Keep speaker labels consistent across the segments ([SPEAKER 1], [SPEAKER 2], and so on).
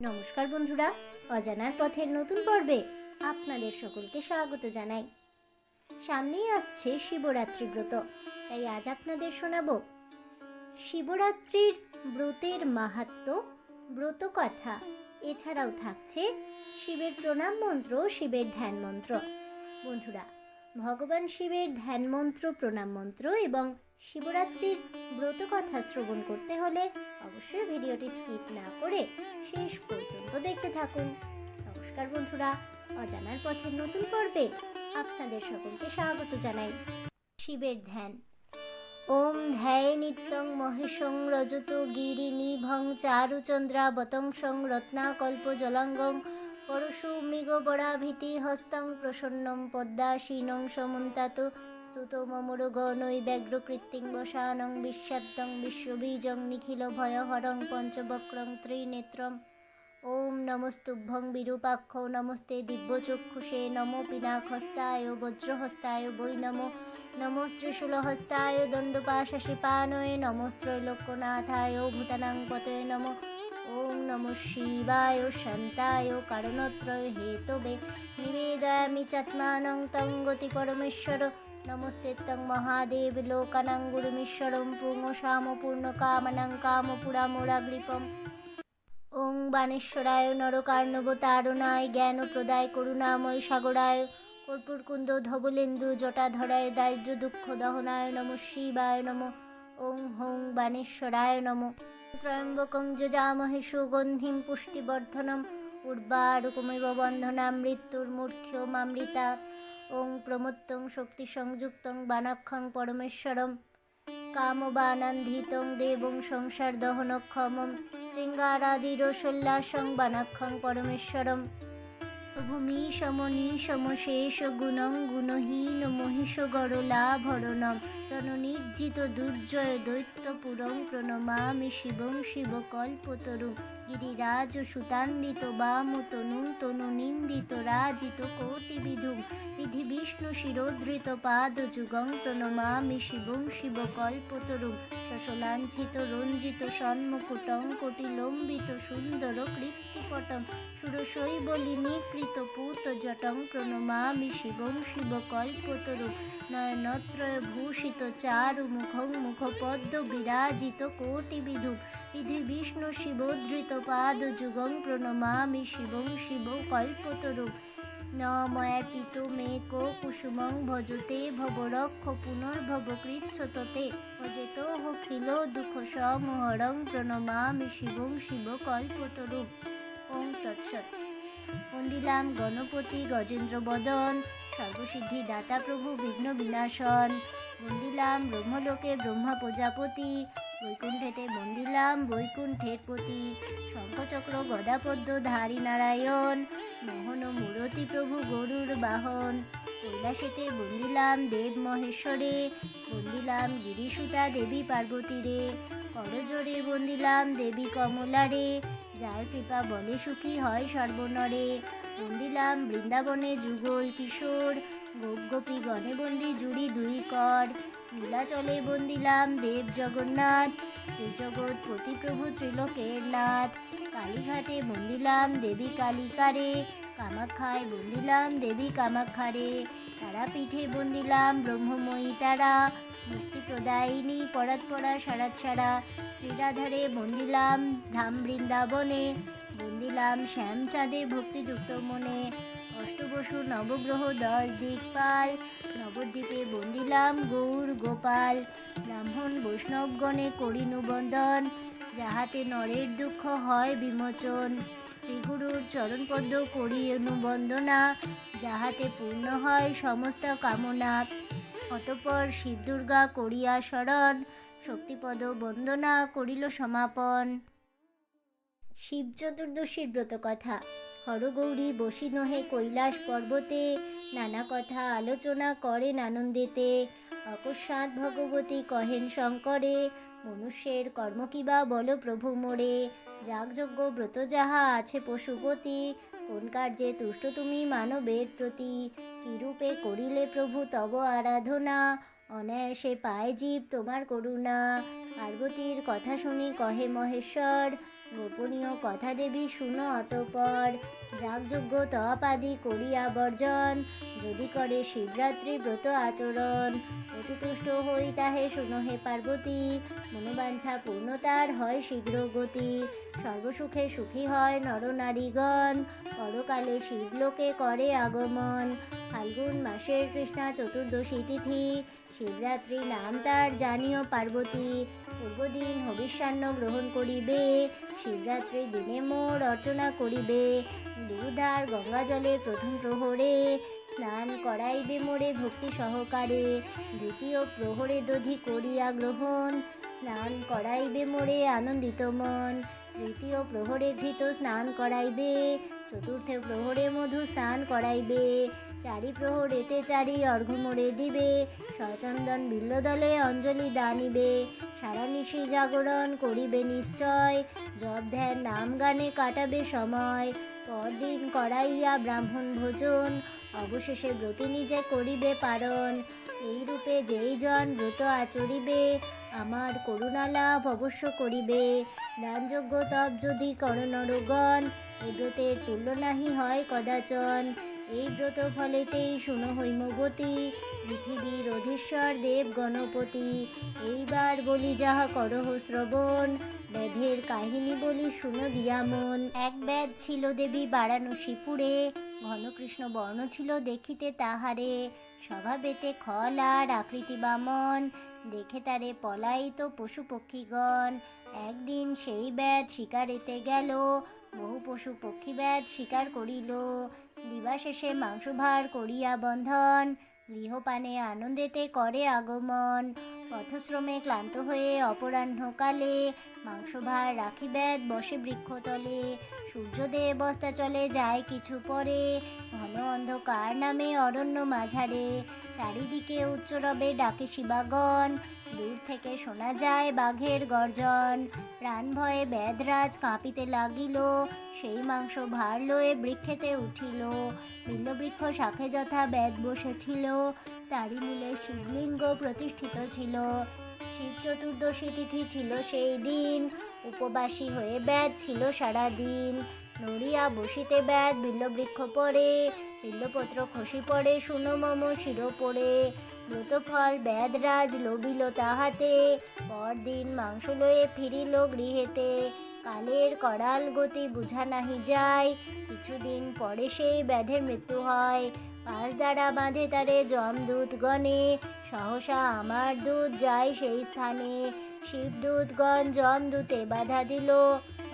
[SPEAKER 1] নমস্কার বন্ধুরা, অজানার পথের নতুন পর্বে আপনাদের সকলকে স্বাগত জানাই। সামনেই আসছে শিবরাত্রি ব্রত, তাই আজ আপনাদের শোনাবো শিবরাত্রির ব্রতের মাহাত্ম্য, ব্রত কথা। এছাড়াও থাকছে শিবের প্রণাম মন্ত্র, শিবের ধ্যান মন্ত্র। বন্ধুরা, ভগবান শিবের ধ্যান মন্ত্র, প্রণাম মন্ত্র এবং শিবরাত্রির ব্রত কথা শ্রবণ করতে হলে অবশ্যই ভিডিওটি স্কিপ না করে শেষ পর্যন্ত দেখতে থাকুন। নমস্কার বন্ধুরা, অজানার পথের নতুন পর্বে আপনাদের সকলকে স্বাগত জানাই। শিবের ধ্যান। ওম ধ্যায় নিত্যং মহেশং রজত গিরি নিভং চারুচন্দ্রাবতংসং রত্নাকল্প জলাঙ্গং পরশু মৃগ বরাভীতি হস্তং প্রসন্নম পদ্মাসীনং সমন্তাত স্তুত মমরগণৈ ব্যগ্রকৃত্তিং বসানং বিশ্বাদ্যং বিশ্ববীজং নিখিল ভয়হরং পঞ্চবক্রং ত্রিনেত্রম। ওম নমস্তুভ্যং বিরূপাক্ষ নমস্তে দিব্যচক্ষুষে নমো পিনাকহস্তায় বজ্রহস্তায় বৈ নমো নমস্ত্রিশূলহস্তায় দণ্ডপাশাশিপানয়ে নমস্ত্রৈলোক্যনাথায় ভূতানাং পতয়ে নমো। ওম নমঃ শিবায় শান্তায় কারণত্রয় হেতবে নিবেদয়ামি চাত্মানং তং গতি পরমেশ্বর। নমস্তে তং মহাদেব লোকানাং গুরুমীশ্বরম পুংসাম পূর্ণকামানাং কামপুরামোরাগ্রিপম। ওং বাণেশ্বরায় নরকার্ণবতারণায় জ্ঞানপ্রদায় করুণাময় সাগরায় কর্পূরকুন্দ ধবলেন্দু জটাধরায় দারিদ্র্য দুঃখ দহনায় নমঃ শিবায় নমঃ। ওং হং বাণেশ্বরায় নমঃ। ত্রয়ম্বকং যজামহে সুগন্ধিং পুষ্টিবর্ধনম উর্বারুকমিব বন্ধনাম মৃত্যুর্মূর্খ্যমামৃতা। ওং প্রমত্তং শক্তি সংযুক্তং বানাক্ষং পরমেশ্বরম কামবানান্ধিতং দেবং সংসার দহনক্ষমম শৃঙ্গারাদিরসোল্লাসং বানাক্ষং পরমেশ্বরম ভূমিশমনীশম শেষ গুণং গুণহীন মহিষ গরলাভরণম তনুনির্জিত দুর্জয় দৈত্যপুরং প্রণমামি শিবং শিবকল্পতরুং গিরিরাজ সুতান্বিত বামতনু তনুনিন্দিত রাজিত কোটিবিধুং বিধি বিষ্ণু শিরোধৃত পাদযুগং প্রণমামি শিবং শিবকল্পতরুং শশলাঞ্ছিত রঞ্জিত সন্মুকুটং কোটিলম্বিত সুন্দর কৃত্তিপটং সুরশৈবলিনীকৃত পূতজটং প্রণমামি শিবং শিবকল্পতরুং নয়নত্রয় ভূষিত চারুমুখং মুখপদ্ম বিরাজিত কোটিবিধুং বিধি বিষ্ণু শিবোধৃত পাদযুগং প্রণমামি শিবং শিবকল্পতরুং নময়ার্পিত মেক কুসুমং ভজতে ভবরক্ষ পুনর্ভব কৃচ্ছততে ভজেতোহ খিল দুঃখ সমহরং প্রণমামি শিবং শিবকল্পতরুং। ওং তৎসৎ। বন্দিলাম গণপতি গজেন্দ্র বদন সর্বসিদ্ধি দাতা প্রভু বিঘ্ন বিনাশন। বন্দিলাম ব্রহ্মলোকে ব্রহ্মা প্রজাপতি বৈকুণ্ঠেতে বন্দিলাম বৈকুণ্ঠের পতি। শঙ্খচক্র গদাপদ্ম ধারী নারায়ণ মোহন মূরতি প্রভু গরুর বাহন। কৈলাসেতে বন্দিলাম দেব মহেশ্বরে বন্দিলাম গিরিসুতা দেবী পার্বতীরে। করজোড়ে বন্দিলাম দেবী কমলারে যার কৃপা বলে সুখী হয় সর্বনরে। বন্দিলাম বৃন্দাবনে যুগল কিশোর গোপ গোপী গণে বন্দি জুড়ি দুই কর। নীলাচলে বন্দিলাম দেব জগন্নাথ ত্রিজগৎ পতি প্রভু ত্রিলোকের নাথ। কালীঘাটে বন্দিলাম দেবী কালিকারে কামাখ্যায় বন্দিলাম দেবী কামাখ্যারে। তারাপীঠে বন্দিলাম ব্রহ্মময়ী তারা মুক্তিপ্রদায়িনী পরাৎপরা সারাৎসারা। শ্রীরাধারে বন্দিলাম ধাম বৃন্দাবনে বন্দিলাম শ্যামচাঁদে ভক্তিযুক্ত মনে। অষ্টবসু নবগ্রহ 10 দিকপাল নবদ্বীপে বন্দিলাম গৌর গোপাল। ব্রাহ্মণ বৈষ্ণবগণে করিনু বন্দন যাহাতে নরের দুঃখ হয় বিমোচন। শ্রীগুরুর চরণপদ্ম করি অনুবন্দনা যাহাতে পূর্ণ হয় সমস্ত কামনা। অতঃপর শিব দুর্গা করিয়া শরণ শক্তিপদ বন্দনা করিল সমাপন। শিব চতুর্দশীর ব্রত কথা। হরগৌরী বসি নহে কৈলাস পর্বতে নানা কথা আলোচনা করেন আনন্দেতে। অকস্মাৎ ভগবতী কহেন শঙ্করে মনুষ্যের কর্ম কিবা বলো প্রভু মোরে। যাগযজ্ঞ ব্রত যাহা আছে পশুপতি কোন কার্যে তুষ্ট তুমি মানবের প্রতি। কিরূপে করিলে প্রভু তব আরাধনা অনায়াসে পায় জীব তোমার করুণা। পার্বতীর কথা শুনি কহে মহেশ্বর গোপনীয় কথা দেবী শুনো অতঃপর, যাগযজ্ঞ তপ আদি করিয়া বর্জন, যদি করে শিবরাত্রি ব্রত আচরণ। অতি তুষ্ট হই তাহে শুনো হে পার্বতী, মনোবাঞ্ছা পূর্ণতার হয় শীঘ্র গতি। সর্বসুখে সুখী হয় নরনারীগণ, পরকালে শিবলোকে করে আগমন। ফাল্গুন মাসের কৃষ্ণা চতুর্দশী তিথি, শিবরাত্রি নাম তার জানিও পার্বতী। পূর্বদিন হবিষ্যান্ন গ্রহণ করিবে, শিবরাত্রির দিনে মোর অর্চনা করিবে। দুধার গঙ্গা জলে প্রথম প্রহরে, স্নান করাইবে মোরে ভক্তি সহকারে। দ্বিতীয় প্রহরে দধি করিয়া গ্রহণ, স্নান করাইবে মোরে আনন্দিত মন। তৃতীয় প্রহরে ঘৃত স্নান করাইবে, চতুর্থ প্রহরে মধু স্নান করাইবে। চারি প্রহরেতে চারি অর্ঘ্য মোরে দিবে, সচন্দন বিল্লদলে অঞ্জলি দানিবে। সারা নিশি জাগরণ করিবে নিশ্চয়, জপ ধ্যান নাম গানে কাটাবে সময়। পরদিন করাইয়া ব্রাহ্মণ ভোজন, অবশেষে ব্রতী নিজে করিবে পারণ। এই রূপে যেই জন ব্রত আচরিবে, আমার করুণা লাভ অবশ্য করিবে। দানযজ্ঞ তপ যদি কর নরগণ, এই ব্রতের তুল্য নাহি হয় কদাচন। এই ব্রত ফলেতেই শুনো হৈমবতী, পৃথিবীর অধীশ্বর দেব গণপতি। এইবার বলি যাহা করহ শ্রবণ, বেদের কাহিনী বলি শুনো দিয়া মন। এক বেদ ছিল দেবী বারাণসীপুরে, ঘনকৃষ্ণ বর্ণ ছিল দেখিতে তাহারে। স্বভাবেতে খল আর আকৃতি বামন, দেখে তারে পলায়িত পশু পক্ষীগণ। একদিন সেই বেদ শিকারেতে গেল, বহু পশু পক্ষী বেদ শিকার করিল। দিবাশেষে মাংস ভার করিয়া বন্ধন, গৃহপানে আনন্দেতে করে আগমন। পথশ্রমে ক্লান্ত হয়ে অপরাহ্নকালে, মাংস ভার রাখি বেদ বসে বৃক্ষতলে। সূর্যদেব অস্তাচলে যায় কিছু পরে, ঘন অন্ধকার নামে অরণ্য মাঝারে। চারিদিকে উচ্চরবে ডাকে শিবাগণ, দূর থেকে শোনা যায় বাঘের গর্জন। প্রাণ ভয়ে বেদরাজ কাঁপিতে লাগিল, সেই মাংস ভার লয়ে বৃক্ষেতে উঠিল। বিল্লবৃক্ষ শাখে যথা বেদ বসেছিল, তারই মূলে শিবলিঙ্গ প্রতিষ্ঠিত ছিল। শিব চতুর্দশী তিথি ছিল সেই দিন, উপবাসী হয়ে বেদ ছিল সারাদিন। নড়িয়া বসিতে বেদ বিল্লবৃক্ষ পরে, বিল্লপত্র খসি পড়ে শুনো মম শির পড়ে। ব্রতফল বেদরাজ লভিল তাহাতে, পরদিন মাংস লয়ে ফিরিল গৃহেতে। কালের করাল গতি বুঝা নাহি যায়, কিছুদিন পরে সেই ব্যাধের মৃত্যু হয়। পাশ দ্বারা বাঁধে তারে যমদূত গণে, সহসা আমার দূত যায় সেই স্থানে। শিবদূতগণ যমদূতে বাধা দিল,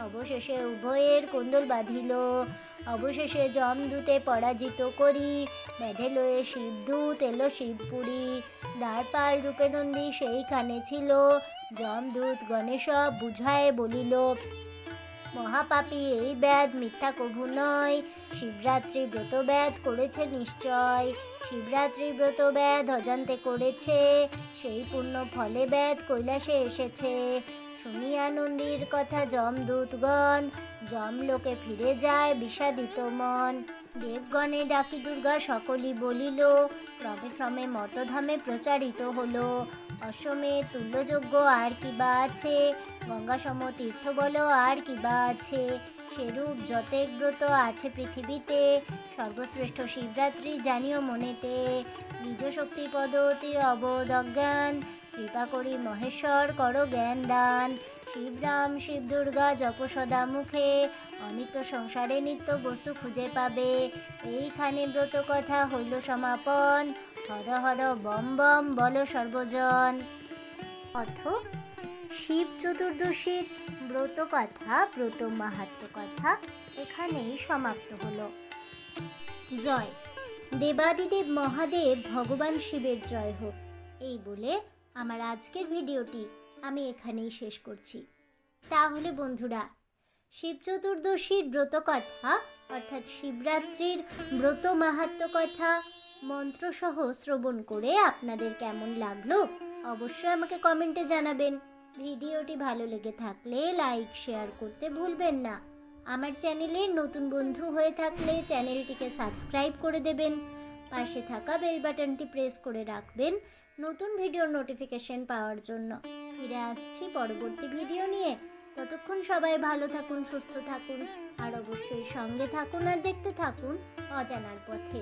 [SPEAKER 1] অবশেষে উভয়ের কুণ্ডল বাঁধিল। অবশেষে যমদূতে পরাজিত করি, ব্যাধে লয়ে শিবদূত এলো শিবপুরী। দ্বারপাল রূপে নন্দী সেইখানে ছিল, যমদূত গণেশ বুঝায় বলিল, মহাপাপী এই ব্যাধ মিথ্যা কভু নয়, শিবরাত্রি ব্রত ব্যাধ করেছে নিশ্চয়। শিবরাত্রি ব্রত ব্যাধ অজান্তে করেছে, সেই পুণ্য ফলে ব্যাধ কৈলাসে এসেছে। শুনিয়া নন্দীর কথা যমদূতগণ, যমলোকে ফিরে যায় বিষাদিত মন। দেবগণে ডাকি দুর্গা সকলই বলিল, ক্রমে ক্রমে মর্তধামে প্রচারিত হলো। অশ্বমে তুল্যযজ্ঞ আর কি বা আছে, গঙ্গা সম তীর্থ বল আর কি বা আছে। সেরূপ যতেক ব্রত আছে পৃথিবীতে, সর্বশ্রেষ্ঠ শিবরাত্রি জানিও মনেতে। নিজ শক্তি পদ অতি অবোধ অজ্ঞান, কৃপা করি মহেশ্বর করো জ্ঞান দান। শিবরাম শিব দুর্গা জপ সদা মুখে, অনিত্য সংসারে নিত্য বস্তু খুঁজে পাবে। এইখানে ব্রত কথা হইল সমাপন, হর হর বম বম বল সর্বজন। অথ শিব চতুর্দশীর ব্রত কথা, ব্রত মাহাত্ম্য কথা এখানেই সমাপ্ত হলো। জয় দেবাদিদেব মহাদেব ভগবান শিবের জয় হোক, এই বলে আমার আজকের ভিডিওটি আমি এখানেই শেষ করছি। তাহলে বন্ধুরা, শিব চতুর্দশীর ব্রত কথা অর্থাৎ শিবরাত্রির ব্রত মাহাত্ম্য কথা মন্ত্রসহ শ্রবণ করে আপনাদের কেমন লাগলো অবশ্যই আমাকে কমেন্টে জানাবেন। ভিডিওটি ভালো লেগে থাকলে লাইক শেয়ার করতে ভুলবেন না। আমার চ্যানেলের নতুন বন্ধু হয়ে থাকলে চ্যানেলটিকে সাবস্ক্রাইব করে দেবেন, পাশে থাকা বেল বাটনটি প্রেস করে রাখবেন নতুন ভিডিওর নোটিফিকেশন পাওয়ার জন্য। ফিরে আসছি পরবর্তী ভিডিও নিয়ে, ততক্ষণ সবাই ভালো থাকুন, সুস্থ থাকুন, আর অবশ্যই সঙ্গে থাকুন আর দেখতে থাকুন অজানার পথে।